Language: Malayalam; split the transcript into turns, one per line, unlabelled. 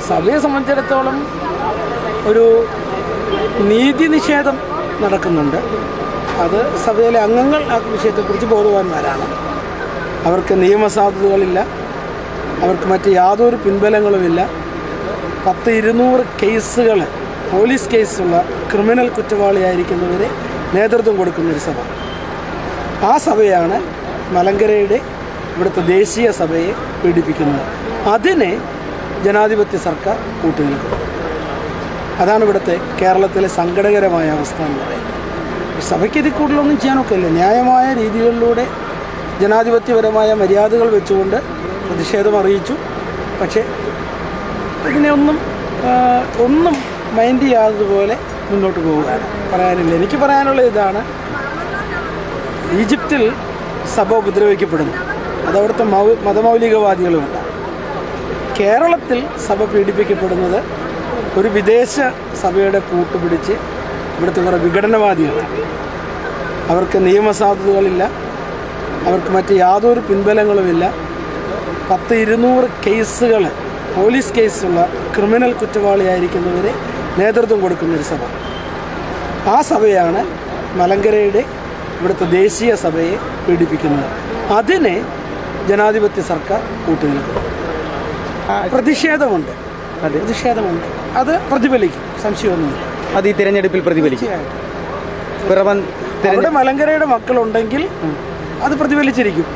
സഭയെ സംബന്ധിച്ചിടത്തോളം ഒരു നീതി നിഷേധം നടക്കുന്നുണ്ട്. അത് സഭയിലെ അംഗങ്ങൾ ആ വിഷയത്തെക്കുറിച്ച് ബോധവാന്മാരാണ്. അവർക്ക് നിയമസാധുതകളില്ല, അവർക്ക് മറ്റ് യാതൊരു പിൻബലങ്ങളുമില്ല. 100-200 കേസുകൾ, പോലീസ് കേസുള്ള ക്രിമിനൽ കുറ്റവാളിയായിരിക്കുന്നവരെ നേതൃത്വം കൊടുക്കുന്നൊരു സഭ. ആ സഭയാണ് മലങ്കരയുടെ ഇവിടുത്തെ ദേശീയ സഭയെ പീഡിപ്പിക്കുന്നത്. അതിനെ ജനാധിപത്യ സർക്കാർ കൂട്ടുനിൽക്കുന്നു. അതാണ് ഇവിടുത്തെ കേരളത്തിലെ സങ്കടകരമായ അവസ്ഥ എന്ന് പറയുന്നത്. സഭയ്ക്ക് ഇതിൽ കൂടുതലൊന്നും ചെയ്യാനൊക്കെയില്ല. ന്യായമായ രീതികളിലൂടെ ജനാധിപത്യപരമായ മര്യാദകൾ വെച്ചുകൊണ്ട് പ്രതിഷേധം അറിയിച്ചു. പക്ഷേ ഇതിനെ ഒന്നും മൈൻഡ് ചെയ്യാത്തതുപോലെ മുന്നോട്ട് പോവുകയാണ്. പറയാനില്ല. എനിക്ക് പറയാനുള്ള ഇതാണ്, ഈജിപ്തിൽ സഭ ഉപദ്രവിക്കപ്പെടുന്നു, അതവിടുത്തെ മതമൗലികവാദികളുമുണ്ട്. കേരളത്തിൽ സഭ പീഡിപ്പിക്കപ്പെടുന്നത് ഒരു വിദേശ സഭയുടെ കൂട്ടുപിടിച്ച് ഇവിടുത്തെ കുറേ വിഘടനവാദികളാണ്. അവർക്ക് നിയമസാധുതകളില്ല, അവർക്ക് മറ്റ് യാതൊരു പിൻബലങ്ങളുമില്ല. 100-200 കേസുകൾ, പോലീസ് കേസുള്ള ക്രിമിനൽ കുറ്റവാളിയായിരിക്കുന്നവരെ നേതൃത്വം കൊടുക്കുന്നൊരു സഭ. ആ സഭയാണ് മലങ്കരയുടെ ഇവിടുത്തെ ദേശീയ സഭയെ പീഡിപ്പിക്കുന്നത്. അതിനെ ജനാധിപത്യ സർക്കാർ കൂട്ടുനിൽക്കുന്നു. പ്രതിഷേധമുണ്ട്. അത് പ്രതിഫലിക്കും, സംശയമൊന്നുമില്ല.
അത് ഈ തിരഞ്ഞെടുപ്പിൽ പ്രതിഫലിക്കും.
അവിടെ മലങ്കരയുടെ മക്കളുണ്ടെങ്കിൽ അത് പ്രതിഫലിച്ചിരിക്കും.